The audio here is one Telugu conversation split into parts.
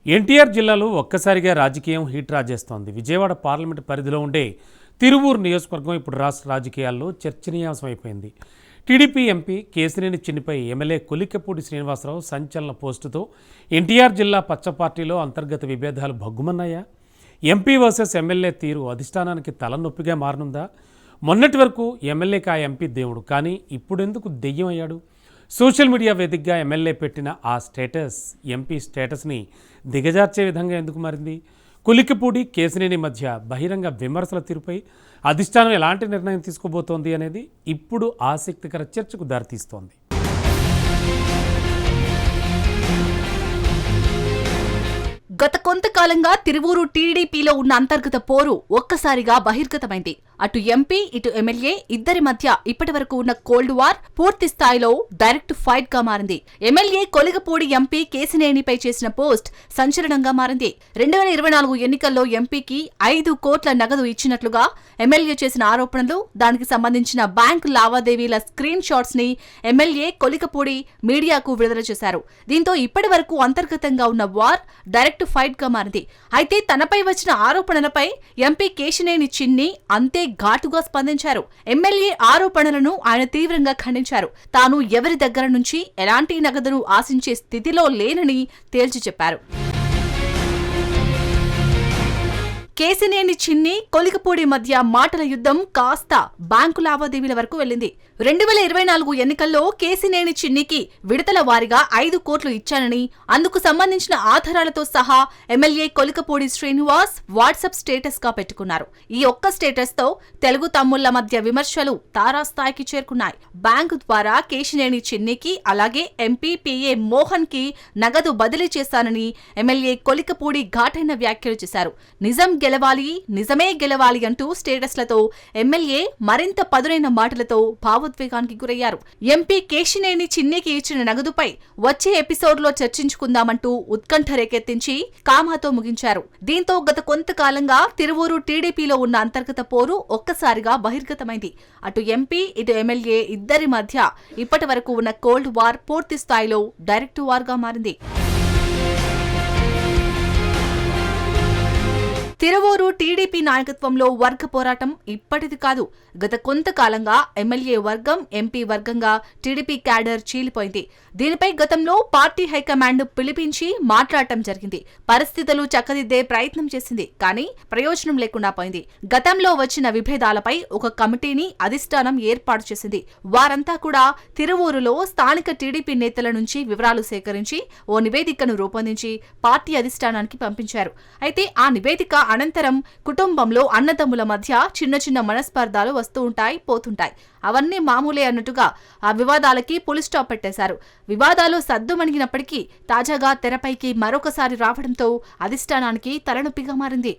ఎన్టీఆర్ జిల్లాలో ఒక్కసారిగా రాజకీయం హీట్ రాజేస్తోంది. విజయవాడ పార్లమెంటు పరిధిలో ఉండే తిరువూరు నియోజకవర్గం ఇప్పుడు రాష్ట్ర రాజకీయాల్లో చర్చనీయాంశమైపోయింది. టీడీపీ ఎంపీ కేశినేని చిన్నిపై ఎమ్మెల్యే కొలిక్యపూడి శ్రీనివాసరావు సంచలన పోస్టుతో ఎన్టీఆర్ జిల్లా పచ్చ పార్టీలో అంతర్గత విభేదాలు భగ్గుమన్నాయా? ఎంపీ వర్సెస్ ఎమ్మెల్యే తీరు అధిష్టానానికి తలనొప్పిగా మారనుందా? మొన్నటి వరకు ఎమ్మెల్యేకి ఆ ఎంపీ దేవుడు, కానీ ఇప్పుడెందుకు దెయ్యం అయ్యాడు? సోషల్ మీడియా వేదికగా ఎమ్మెల్యే పెట్టిన ఆ స్టేటస్ ఎంపీ స్టేటస్ని దిగజార్చే విధంగా ఎందుకు మారింది? కొలిక్యపూడి కేశినేని మధ్య బహిరంగ విమర్శల తీరుపై అధిష్టానం ఎలాంటి నిర్ణయం తీసుకోబోతోంది అనేది ఇప్పుడు ఆసక్తికర చర్చకు దారితీస్తోంది. గత కొంతకాలంగా తిరువూరు టీడీపీలో ఉన్న అంతర్గత పోరు ఒక్కసారిగా బహిర్గతమైంది. అటు ఎంపీ ఇటు ఎమ్మెల్యే ఇద్దరి మధ్య ఇప్పటి వరకు ఉన్న కోల్డ్ వార్ పూర్తి స్థాయిలో డైరెక్ట్ ఫైట్ గా మారింది. ఎమ్మెల్యే కొలిగపూడి ఎంపీ కేశినేనిపై చేసిన పోస్ట్ సంచలనంగా మారింది. 2024 ఎన్నికల్లో ఎంపీకి 5 కోట్ల నగదు ఇచ్చినట్లుగా ఎమ్మెల్యే చేసిన ఆరోపణలు, దానికి సంబంధించిన బ్యాంకు లావాదేవీల స్క్రీన్ షాట్స్ ని ఎమ్మెల్యే కొలిగపూడి మీడియాకు విడుదల చేశారు. దీంతో ఇప్పటి వరకు అంతర్గతంగా ఉన్న వార్ డైరెక్ట్ ఫైట్ గా మారింది. అయితే తనపై వచ్చిన ఆరోపణలపై ఎంపీ కేశినేని చిన్ని అంతే ఘాటుగా స్పందించారు. ఎమ్మెల్యే ఆరోపణలను ఆయన తీవ్రంగా ఖండించారు. తాను ఎవరి దగ్గర నుంచి ఎలాంటి నగదును ఆశించే స్థితిలో లేనని తేల్చి చెప్పారు. కేశినేని చిన్ని కొలిగపూడి మధ్య మాటల యుద్ధం కాస్త బ్యాంకు లావాదేవీల వరకు వెళ్లింది. 2024 ఎన్నికల్లో కేశినేని చిన్నికి విడతల వారీగా 5 కోట్లు ఇచ్చానని, అందుకు సంబంధించిన ఆధారాలతో సహా ఎమ్మెల్యే కొలిగపూడి శ్రీనివాస్ వాట్సాప్ స్టేటస్ గా పెట్టుకున్నారు. ఈ ఒక్క స్టేటస్ తో తెలుగు తమ్ముళ్ల మధ్య విమర్శలు తారాస్థాయికి చేరుకున్నాయి. బ్యాంకు ద్వారా కేశినేని చిన్నికి అలాగే ఎంపీ పిఏ మోహన్ కి నగదు బదిలీ చేశానని ఎమ్మెల్యే కొలిగపూడి ఘాటైన వ్యాఖ్యలు చేశారు. నిజం గెలవాలి, నిజమే గెలవాలి అంటూ స్టేటస్లతో ఎమ్మెల్యే మరింత పదునైన మాటలతో భావోద్వేగానికి గురయ్యారు. ఎంపీ కేశినేని చిన్నికి ఇచ్చిన నగదుపై వచ్చే ఎపిసోడ్లో చర్చించుకుందామంటూ ఉత్కంఠ రేకెత్తించి కామాతో ముగించారు. దీంతో గత కొంతకాలంగా తిరువూరు టీడీపీలో ఉన్న అంతర్గత పోరు ఒక్కసారిగా బహిర్గతమైంది. అటు ఎంపీ ఇటు ఎమ్మెల్యే ఇద్దరి మధ్య ఇప్పటి వరకు ఉన్న కోల్డ్ వార్ పూర్తి స్థాయిలో డైరెక్ట్ వార్ గా మారింది. తిరువూరు టీడీపీ నాయకత్వంలో వర్గ పోరాటం ఇప్పటిది కాదు. గత కొంతకాలంగా ఎమ్మెల్యే వర్గం, ఎంపీ వర్గంగా టీడీపీ క్యాడర్ చీలిపోయింది. దీనిపై గతంలో పార్టీ హైకమాండ్ పిలిపించి మాట్లాడటం జరిగింది. పరిస్థితులు చక్కదిద్దే ప్రయత్నం చేసింది, కానీ ప్రయోజనం లేకుండా పోయింది. గతంలో వచ్చిన విభేదాలపై ఒక కమిటీని అధిష్టానం ఏర్పాటు చేసింది. వారంతా కూడా తిరువూరులో స్థానిక టీడీపీ నేతల నుంచి వివరాలు సేకరించి ఓ నివేదికను రూపొందించి పార్టీ అధిష్టానానికి పంపించారు. అయితే ఆ నివేదిక అనంతరం కుటుంబంలో అన్నదమ్ముల మధ్య చిన్న చిన్న మనస్పర్ధాలు వస్తూ ఉంటాయి, పోతుంటాయి. అవన్నీ మామూలే అన్నట్టుగా ఆ వివాదాలకి పులి స్టాప్ పెట్టేశారు. వివాదాలు సద్దుమణిగినప్పటికీ తాజాగా తెరపైకి మరొకసారి రావడంతో అధిష్టానానికి తలనొప్పిగా మారింది.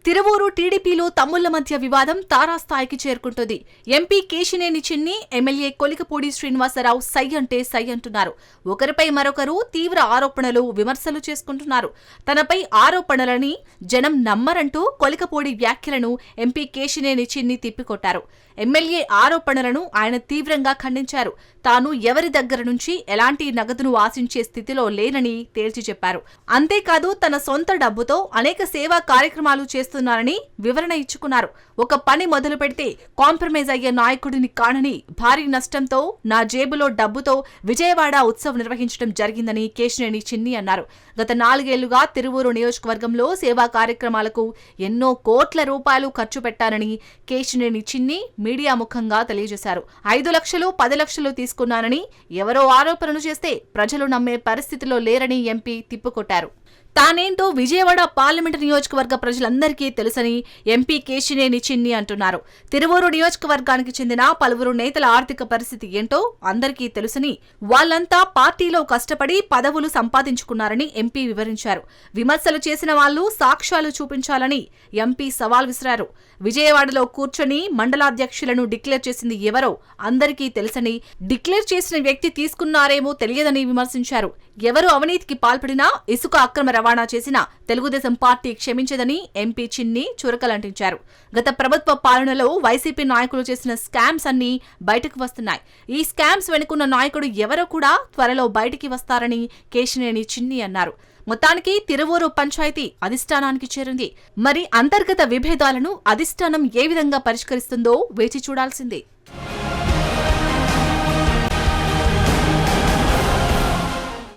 తిరువూరు టీడీపీలో తమ్ముళ్ల మధ్య వివాదం తారాస్థాయికి చేరుకుంటుంది. ఎంపీ కేశినేని చిన్ని, ఎమ్మెల్యే కొలిగపూడి శ్రీనివాసరావు సై అంటే సై అంటున్నారు. ఒకరిపై మరొకరు తీవ్ర ఆరోపణలు, విమర్శలు చేసుకుంటున్నారు. తనపై ఆరోపణలని జనం నమ్మరంటూ కొలిగపూడి వ్యాఖ్యలను ఎంపీ కేశినేని చిన్ని తిప్పికొట్టారు. ఎమ్మెల్యే ఆరోపణలను ఆయన తీవ్రంగా ఖండించారు. తాను ఎవరి దగ్గర నుంచి ఎలాంటి నగదును ఆశించే స్థితిలో లేనని తేల్చి చెప్పారు. అంతేకాదు తన సొంత డబ్బుతో అనేక సేవా కార్యక్రమాలు చేస్తున్నారని వివరణ ఇచ్చుకున్నారు. ఒక పని మొదలు పెడితే కాంప్రమైజ్ అయ్యే నాయకుడిని కానని, భారీ నష్టంతో నా జేబులో డబ్బుతో విజయవాడ ఉత్సవ్ నిర్వహించడం జరిగిందని కేశినేని చిన్ని అన్నారు. గత 4 ఏళ్లుగా తిరువూరు నియోజకవర్గంలో సేవా కార్యక్రమాలకు ఎన్నో కోట్ల రూపాయలు ఖర్చు పెట్టానని కేశినేని చిన్ని మీడియా ముఖంగా తెలియజేశారు. 5 లక్షలు 10 లక్షలు తీసుకున్నానని ఎవరో ఆరోపణలు చేస్తే ప్రజలు నమ్మే పరిస్థితిలో లేరని ఎంపీ తిప్పుకొట్టారు. తానేంటో విజయవాడ పార్లమెంటు నియోజకవర్గ ప్రజలందరికీ తెలుసని ఎంపీ కేశినేని చిన్ని అంటున్నారు. తిరువూరు నియోజకవర్గానికి చెందిన పలువురు నేతల ఆర్థిక పరిస్థితి ఏంటో అందరికీ తెలుసని, వాళ్లంతా పార్టీలో కష్టపడి పదవులు సంపాదించుకున్నారని ఎంపీ వివరించారు. విమర్శలు చేసిన వాళ్లు సాక్ష్యాలు చూపించాలని ఎంపీ సవాల్ విసిరారు. విజయవాడలో కూర్చొని మండలాధ్యక్షులను డిక్లేర్ చేసింది ఎవరో అందరికీ తెలుసని, డిక్లేర్ చేసిన వ్యక్తి తీసుకున్నారేమో తెలియదని విమర్శించారు. ఎవరు అవినీతికి పాల్పడినా, ఇసుక అక్రమ రవాణా చేసిన తెలుగుదేశం పార్టీ క్షమించదని ఎంపీ చిన్ని చురకలంటించారు. గత ప్రభుత్వ పాలనలో వైసీపీ నాయకులు చేసిన స్కామ్స్ అన్ని బయటకు వస్తున్నాయి. ఈ స్కామ్స్ వెనుకున్న నాయకుడు ఎవరో కూడా త్వరలో బయటికి వస్తారని కేశినేని చిన్ని అన్నారు. మొత్తానికి తిరువూరు పంచాయతీ అధిష్టానానికి చేరింది. మరి అంతర్గత విభేదాలను అధిష్టానం ఏ విధంగా పరిష్కరిస్తుందో వేచి చూడాల్సిందే.